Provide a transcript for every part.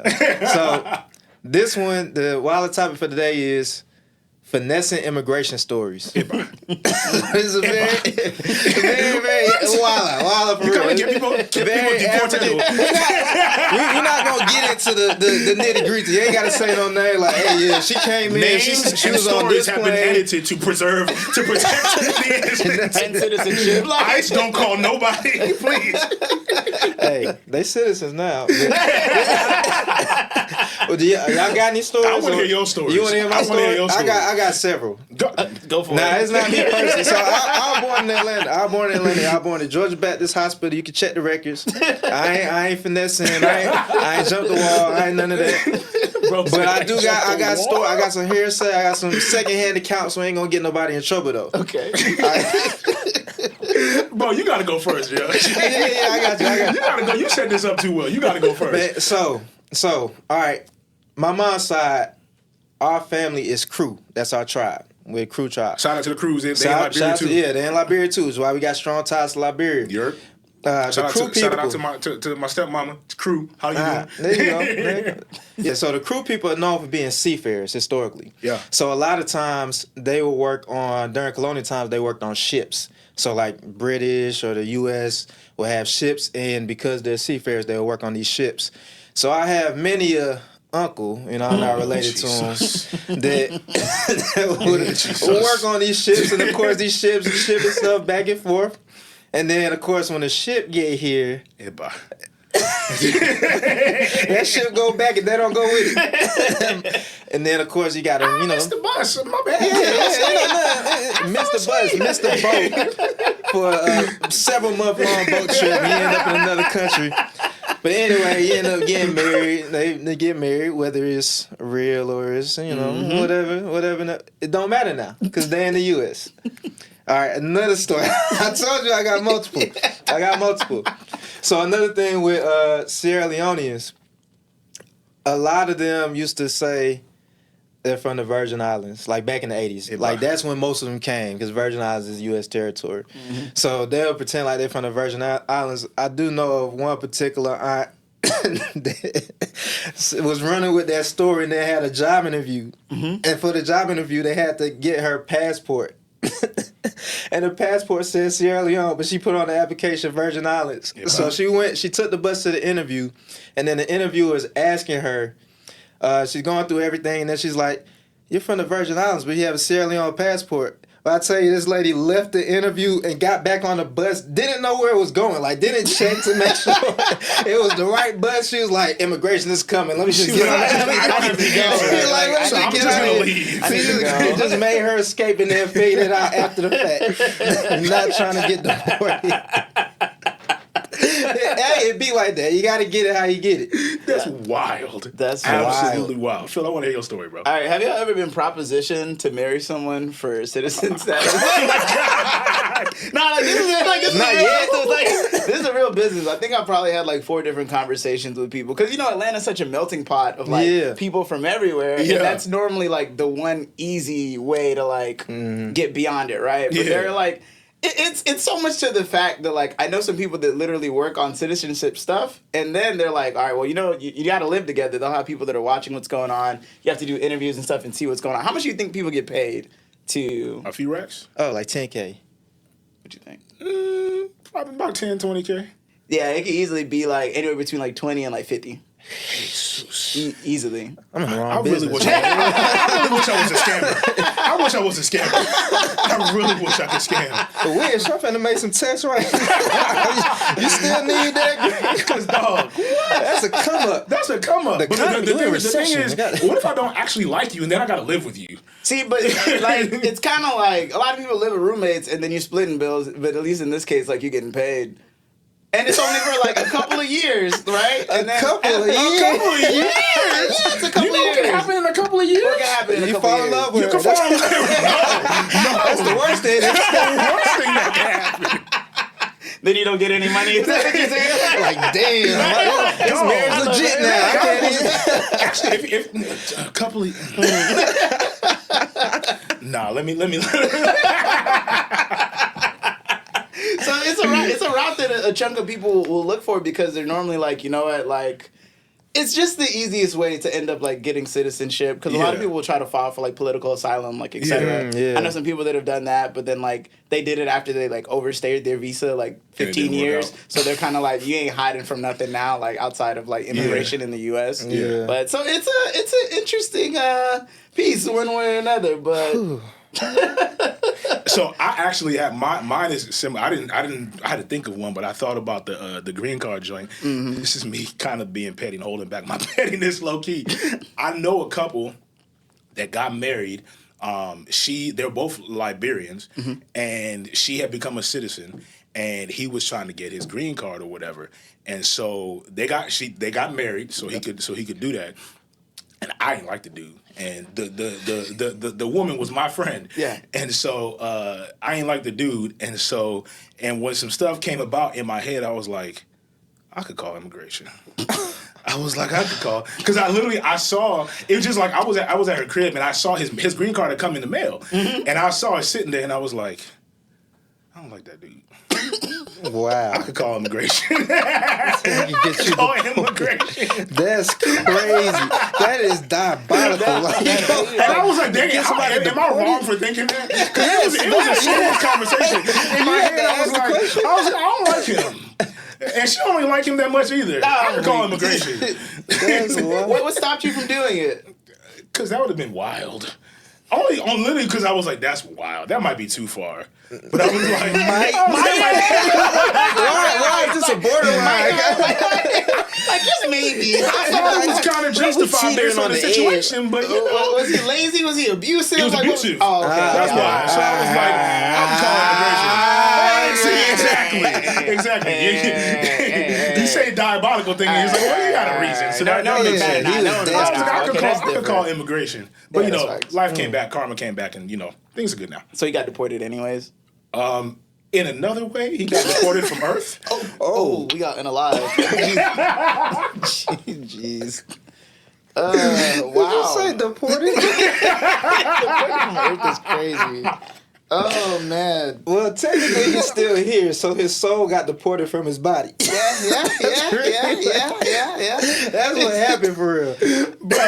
So this one, the wilder topic for today is finessing immigration stories. This is a very wilder for real. Get people deported. You're not gonna get into the nitty gritty. You ain't gotta say no name like, hey, yeah, she came in. Names She and was on stories this have plane. been edited to protect the And citizenship. ICE don't call nobody, please. Hey, they citizens now. Well, y'all got any stories? I want to hear your stories. You want to hear my story? I got several. Go for it. Nah, it's not me personally. So I was born in Atlanta. I was born in Georgia Baptist Hospital. You can check the records. I ain't finessing. I ain't jumped the wall. I ain't none of that. Bro, But I got story. I got some hearsay. I got some secondhand accounts, so I ain't gonna get nobody in trouble though. Okay. Bro, you gotta go first, yo. Yeah, I got you. You gotta go. You set this up too well. You gotta go first. Man, so, all right. My mom's side, our family is Crew. That's our tribe. We're a Crew tribe. Shout out to the crews. They in Shout Liberia too. yeah, they're in Liberia too. That's why we got strong ties to Liberia. Yerp. The Crew people. Shout out to my stepmama. It's Crew. How you doing? There you go. Yeah, so the Crew people are known for being seafarers historically. Yeah. So a lot of times they will work on, during colonial times, they worked on ships. So like British or the U.S. will have ships, and because they're seafarers, they'll work on these ships. So I have many uncle, I'm not related to him, that would work on these ships, and of course these ships shipping stuff back and forth. And then, of course, when the ship get here, that ship go back and they don't go with it. And then, of course, you got to, missed the bus. My bad. Missed the boat for a several-month-long boat trip. You end up in another country. But anyway, you end up getting married. They get married, whether it's real or it's, whatever. It don't matter now because they're in the U.S. All right, another story. I told you I got multiple. So another thing with Sierra Leoneans, a lot of them used to say they're from the Virgin Islands, like back in the 80s. Yeah, like that's when most of them came because Virgin Islands is U.S. territory. Mm-hmm. So they'll pretend like they're from the Virgin Islands. I do know of one particular aunt that was running with that story, and they had a job interview. Mm-hmm. And for the job interview, they had to get her passport. And her passport says Sierra Leone, but she put on the application Virgin Islands. Yeah. So she took the bus to the interview, and then the interviewer is asking her, she's going through everything, and then she's like, you're from the Virgin Islands, but you have a Sierra Leone passport. But I tell you, this lady left the interview and got back on the bus, didn't know where it was going, like didn't check to make sure it was the right bus. She was like, immigration is coming. Let me just get on it. Just made her escape and then figured it out after the fact. Not trying to get deported. Hey, it be like that. You got to get it how you get it. That's wild. That's absolutely wild. Phil, I want to hear your story, bro. All right, have you ever been propositioned to marry someone for citizen status? Oh my God. This is a real business. I think I probably had like 4 different conversations with people because Atlanta's such a melting pot of people from everywhere, and that's normally like the one easy way to get beyond it, right? But they're like. It's so much to the fact that, like, I know some people that literally work on citizenship stuff, and then they're like, all right, well, you got to live together. They'll have people that are watching what's going on. You have to do interviews and stuff and see what's going on. How much do you think people get paid to... A few racks? Oh, like 10K. What do you think? Probably about 10, 20K. Yeah, it could easily be, like, anywhere between, like, 20 and, like, 50. Easily. I'm in the wrong I really wish I was a scammer. I wish I was a scammer. I really wish I could scam. But weird, so I'm finna make some text right now. You still need that? Because, dog, that's a come up. That's a come up. But the thing is, what if I don't actually like you and then I gotta live with you? See, but like it's kind of like a lot of people live with roommates and then you're splitting bills, but at least in this case, like you're getting paid. And it's only for like a couple of years, right? A couple of years? Yeah, it's a couple of years. What can happen in a couple of years? What can happen in a couple of years? You fall in love with her. You can fall in love with her. No, that's the worst thing. That's the worst thing that can happen. Then you don't get any money. Like, damn, this marriage legit now. I can't even. Actually, if a couple of... Nah, let me. So it's a route that a chunk of people will look for because they're normally like, you know what, like, It's just the easiest way to end up like getting citizenship because a lot of people will try to file for like political asylum, like etc. I know some people that have done that, but then like they did it after they like overstayed their visa like 15 years, so they're kind of like you ain't hiding from nothing now, like outside of like immigration in the U.S. But so it's an interesting piece one way or another, but. So I actually have mine is similar. I had to think of one, but I thought about the green card joint. This is me kind of being petty and holding back my pettiness low key. I know a couple that got married. They're both Liberians, and she had become a citizen, and he was trying to get his green card or whatever. And so they got married so he could do that. And I didn't like the dude. And the woman was my friend. Yeah. And so I ain't like the dude. And when some stuff came about in my head, I was like, I could call immigration. I was like, I could call. Because I saw, it was just like, I was at her crib and I saw his green card had come in the mail. And I saw it sitting there and I was like, I don't like that dude. Wow. I could call immigration. Call immigration. That's crazy. That is diabolical. And I was like, dang, am I wrong for thinking that? Because it was a serious conversation. In my head, I was like, I don't like him. And she don't really like him that much either. I could call immigration. What stopped you from doing it? Because that would have been wild. Only literally because I was like, that's wild. That might be too far. But I was like, why is this a borderline? Like just maybe. I thought it was kind of justified based on the situation, but you know. Was he lazy? Was he abusive? He was abusive. Oh, okay. That's why. So I was like, I'm calling immigration. Exactly. You say diabolical thing, and he's like, well, you got a reason. So that makes sense. I could call immigration. But you know, life came back, karma came back, and you know, things are good now. So he got deported anyways? In another way, he got deported from Earth. Oh, we got unalive. Jeez. Wow. Did you say deported? Deported from Earth is crazy. Oh, man. Well, technically, he's still here, so his soul got deported from his body. Yeah. That's what happened for real. Bro,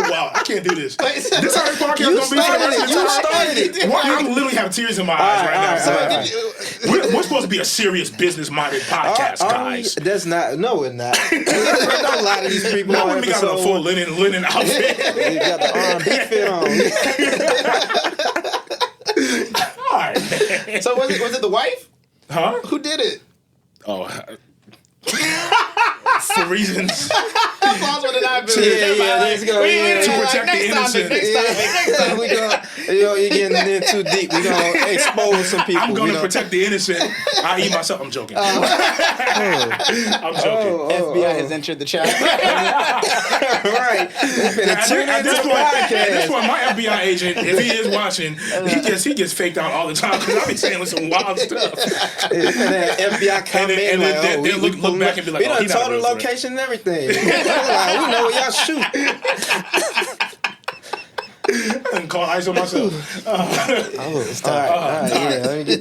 wow, I can't do this. This how this podcast gonna be for the rest of the time. You started it. Well, I literally have tears in my eyes right now. We're supposed to be a serious business-minded podcast, guys. That's not. No, we're not. Don't lie to these people. Not when we got a full linen outfit. You got the R&B fit on. All right. So was it the wife? Huh? Who did it? Oh. For reasons. Let's go. To protect the innocent. Next topic. You're getting in too deep. We're going to expose some people. I'm going to protect the innocent. I eat myself. I'm joking. I'm joking. FBI has entered the chat. Right. At this point, my FBI agent, if he is watching, he gets faked out all the time because I be saying some wild stuff. FBI come in and they look back and be like, we done told the location and everything. We know where y'all shoot. I didn't call ISO myself. It's time. All right, yeah. Let me get